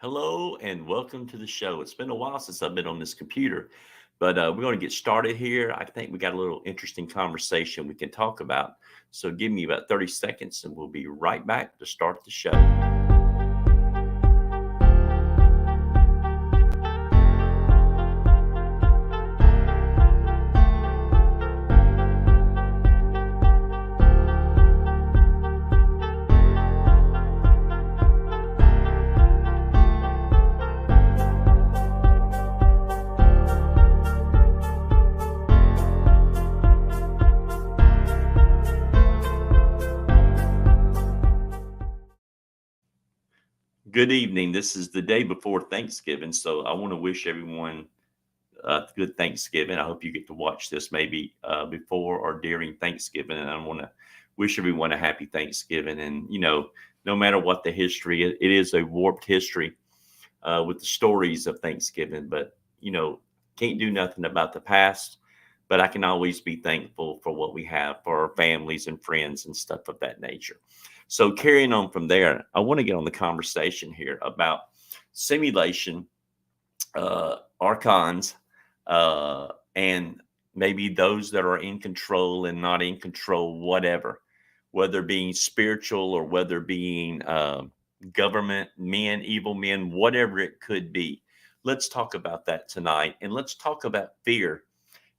Hello and welcome to the show. It's been a while since I've been on this computer, but we're going to get started here. I think we got a little interesting conversation we can talk about. So give me about 30 seconds and we'll be right back to start the show. Good evening. This is the day before Thanksgiving. So I want to wish everyone a good Thanksgiving. I hope you get to watch this maybe before or during Thanksgiving. And I want to wish everyone a happy Thanksgiving. And, no matter what the history, it is a warped history with the stories of Thanksgiving. But, can't do nothing about the past. But I can always be thankful for what we have for our families and friends and stuff of that nature. So, carrying on from there, I want to get on the conversation here about simulation, archons, and maybe those that are in control and not in control, whatever, whether being spiritual or whether being government men, evil men, whatever it could be. Let's talk about that tonight, and let's talk about fear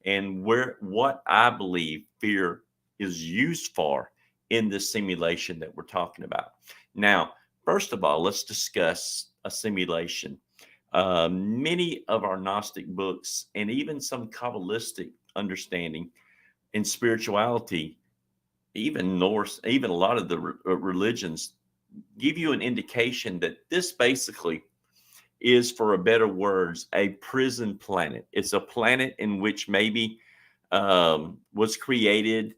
and where what I believe fear is used for in this simulation that we're talking about. Now, first of all, let's discuss a simulation. Many of our Gnostic books and even some Kabbalistic understanding in spirituality, even Norse, even a lot of the religions give you an indication that this basically is, for a better words, a prison planet. It's a planet in which maybe was created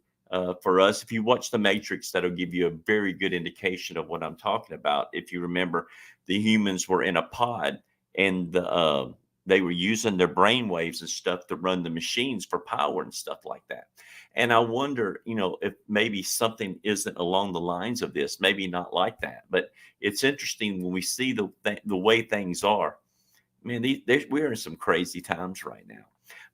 for us. If you watch The Matrix, that'll give you a very good indication of what I'm talking about. If you remember, the humans were in a pod and they were using their brain waves and stuff to run the machines for power and stuff like that. And I wonder, if maybe something isn't along the lines of this, maybe not like that. But it's interesting when we see the way things are. Man, we're in some crazy times right now.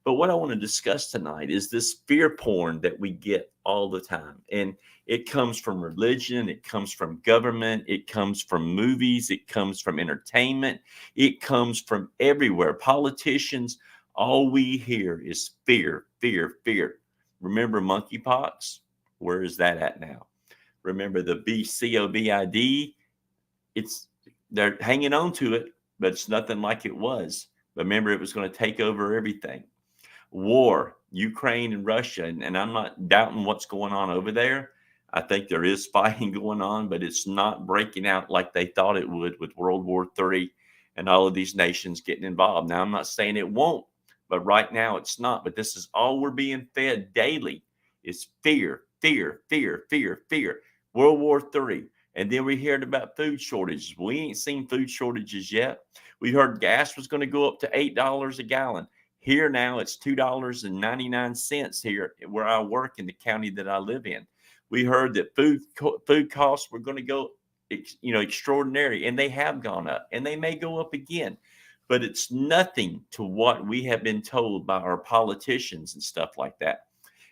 But what I want to discuss tonight is this fear porn that we get all the time. And it comes from religion, it comes from government, it comes from movies, it comes from entertainment, it comes from everywhere. Politicians, all we hear is fear, fear, fear. Remember monkeypox? Where is that at now? Remember the COVID? They're hanging on to it, but it's nothing like it was. But remember, it was going to take over everything. War, Ukraine and Russia, and I'm not doubting what's going on over there. I think there is fighting going on, but it's not breaking out like they thought it would with World War III and all of these nations getting involved. Now, I'm not saying it won't, but right now it's not. But this is all we're being fed daily is fear, fear, fear, fear, fear. World War III. And then we heard about food shortages. We ain't seen food shortages yet. We heard gas was going to go up to $8 a gallon. Here now it's $2.99 here where I work in the county that I live in. We heard that food costs were going to go, extraordinary, and they have gone up, and they may go up again. But it's nothing to what we have been told by our politicians and stuff like that.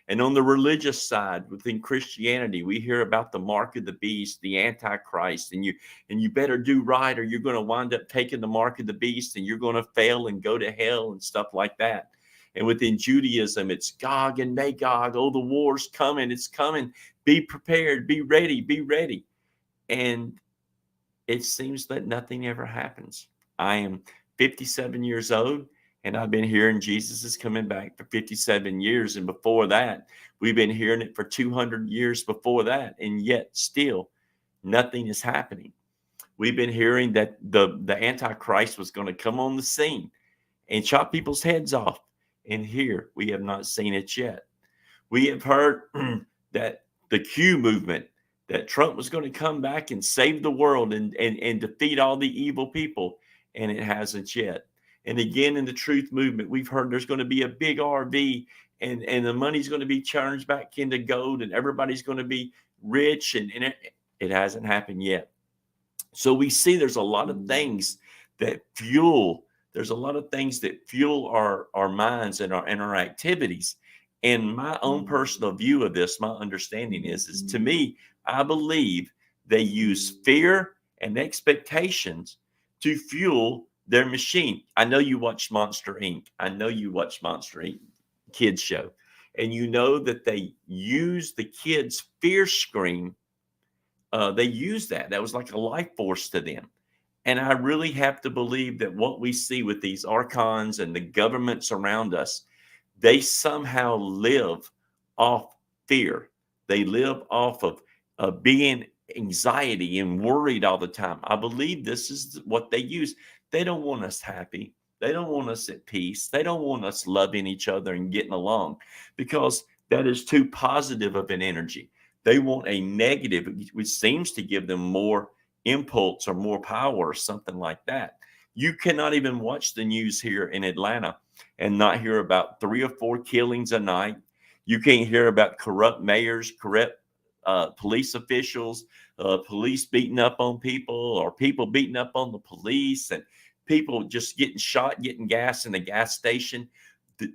And on the religious side, within Christianity, we hear about the mark of the beast, the Antichrist, and you better do right or you're going to wind up taking the mark of the beast and you're going to fail and go to hell and stuff like that. And within Judaism, it's Gog and Magog. Oh, the war's coming. It's coming. Be prepared. Be ready. Be ready. And it seems that nothing ever happens. I am 57 years old. And I've been hearing Jesus is coming back for 57 years. And before that, we've been hearing it for 200 years before that. And yet still nothing is happening. We've been hearing that the Antichrist was going to come on the scene and chop people's heads off. And here we have not seen it yet. We have heard that the Q movement, that Trump was going to come back and save the world and defeat all the evil people. And it hasn't yet. And again, in the truth movement, we've heard there's going to be a big RV and the money's going to be changed back into gold and everybody's going to be rich. And it hasn't happened yet. So we see there's a lot of things that fuel. There's a lot of things that fuel our minds and our activities. And my own personal view of this, my understanding is to me, I believe they use fear and expectations to fuel their machine. I know you watch Monster Inc. I know you watch Monster Inc. kids show, and you know that they use the kids' fear scream. They use that. That was like a life force to them. And I really have to believe that what we see with these archons and the governments around us, they somehow live off fear. They live off of being anxiety and worried all the time. I believe this is what they use. They don't want us happy. They don't want us at peace. They don't want us loving each other and getting along, because that is too positive of an energy. They want a negative, which seems to give them more impulse or more power or something like that. You cannot even watch the news here in Atlanta and not hear about 3 or 4 killings a night. You can't hear about corrupt mayors, corrupt police officials, police beating up on people, or people beating up on the police, and people just getting shot, getting gas in the gas station.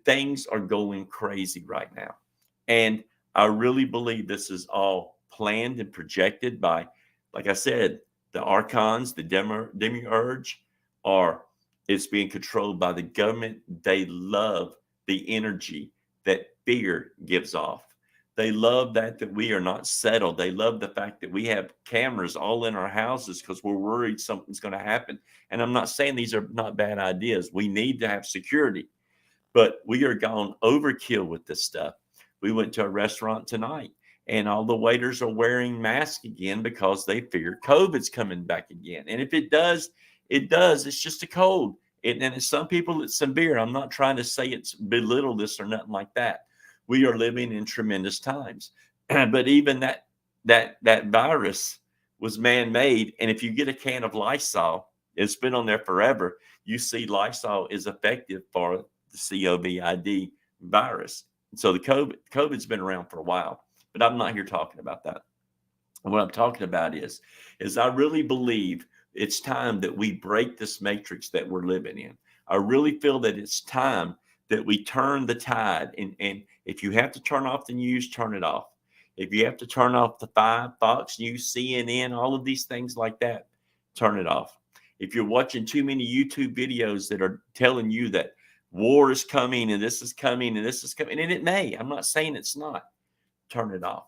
Things are going crazy right now. And I really believe this is all planned and projected by, like I said, the archons, the demiurge, are it's being controlled by the government. They love the energy that fear gives off. They love that we are not settled. They love the fact that we have cameras all in our houses because we're worried something's going to happen. And I'm not saying these are not bad ideas. We need to have security, but we are gone overkill with this stuff. We went to a restaurant tonight, and all the waiters are wearing masks again because they fear COVID's coming back again. And if it does, it does. It's just a cold. And some people, it's severe. I'm not trying to say it's belittle this or nothing like that. We are living in tremendous times. But even that virus was man-made. And if you get a can of Lysol, it's been on there forever. You see Lysol is effective for the COVID virus. So the COVID's been around for a while, but I'm not here talking about that. What I'm talking about is I really believe it's time that we break this matrix that we're living in. I really feel that it's time that we turn the tide. And if you have to turn off the news, turn it off. If you have to turn off the Fox News, CNN, all of these things like that, turn it off. If you're watching too many YouTube videos that are telling you that war is coming and this is coming and this is coming, and it may, I'm not saying it's not, turn it off.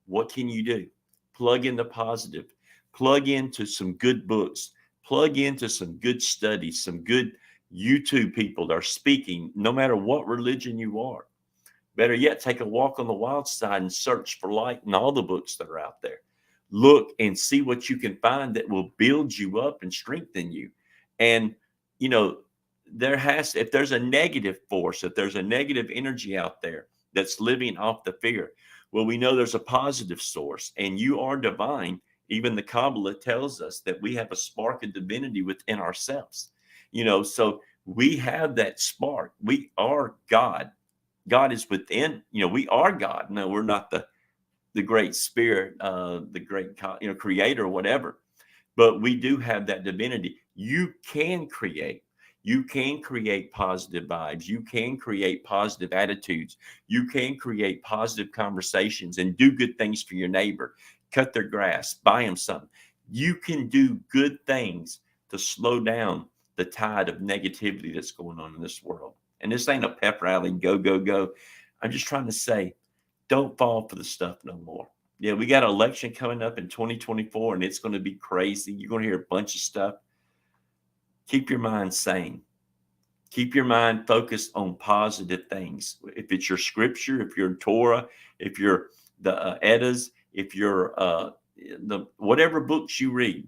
What can you do? Plug in the positive, plug into some good books, plug into some good studies, some good YouTube people that are speaking, no matter what religion you are. Better yet, take a walk on the wild side and search for light in all the books that are out there. Look and see what you can find that will build you up and strengthen you. And, you know, if there's a negative force, if there's a negative energy out there that's living off the fear, well, we know there's a positive source, and you are divine. Even the Kabbalah tells us that we have a spark of divinity within ourselves. So we have that spark. We are God. God is within, we are God. No, we're not the great spirit, the great, creator, whatever, but we do have that divinity. You can create positive vibes. You can create positive attitudes. You can create positive conversations and do good things for your neighbor. Cut their grass, buy them something. You can do good things to slow down the tide of negativity that's going on in this world. And this ain't a pep rally, go, go, go. I'm just trying to say, don't fall for the stuff no more. Yeah, we got an election coming up in 2024, and it's going to be crazy. You're going to hear a bunch of stuff. Keep your mind sane. Keep your mind focused on positive things. If it's your scripture, if you're Torah, if you're the Eddas, if you're the whatever books you read,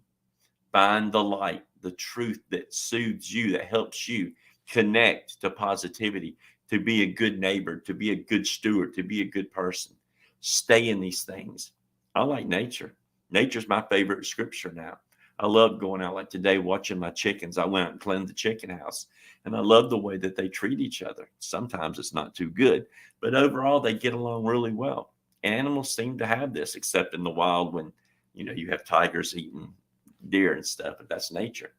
find the light, the truth that soothes you, that helps you connect to positivity, to be a good neighbor, to be a good steward, to be a good person. Stay in these things. I like nature. Nature's my favorite scripture now. I love going out, like today, watching my chickens. I went out and cleaned the chicken house, and I love the way that they treat each other. Sometimes it's not too good, but overall they get along really well. Animals seem to have this, except in the wild when, you have tigers eating deer and stuff, but that's nature.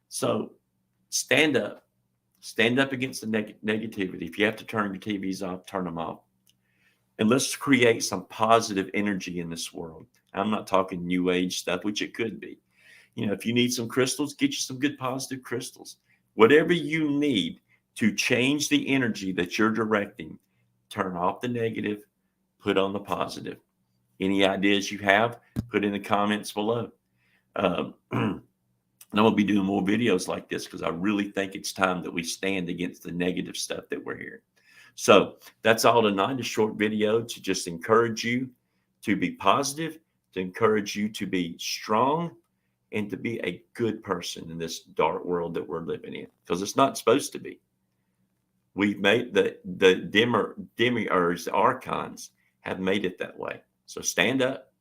So stand up. Stand up against the negativity. If you have to turn your TVs off, turn them off. And let's create some positive energy in this world. I'm not talking new age stuff, which it could be. If you need some crystals, get you some good positive crystals. Whatever you need to change the energy that you're directing, turn off the negative, put on the positive. Any ideas you have, put in the comments below. And I'm going to be doing more videos like this because I really think it's time that we stand against the negative stuff that we're hearing. So that's all tonight, a short video to just encourage you to be positive, to encourage you to be strong, and to be a good person in this dark world that we're living in, because it's not supposed to be. We've made the demiurge, the archons have made it that way. So stand up,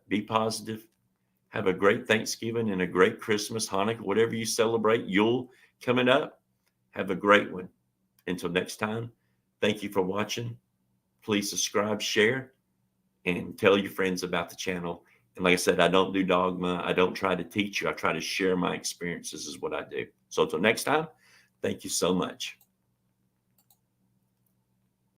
be positive. Have a great Thanksgiving and a great Christmas, Hanukkah, whatever you celebrate, Yule coming up. Have a great one. Until next time, thank you for watching. Please subscribe, share, and tell your friends about the channel. And like I said, I don't do dogma. I don't try to teach you. I try to share my experiences is what I do. So until next time, thank you so much.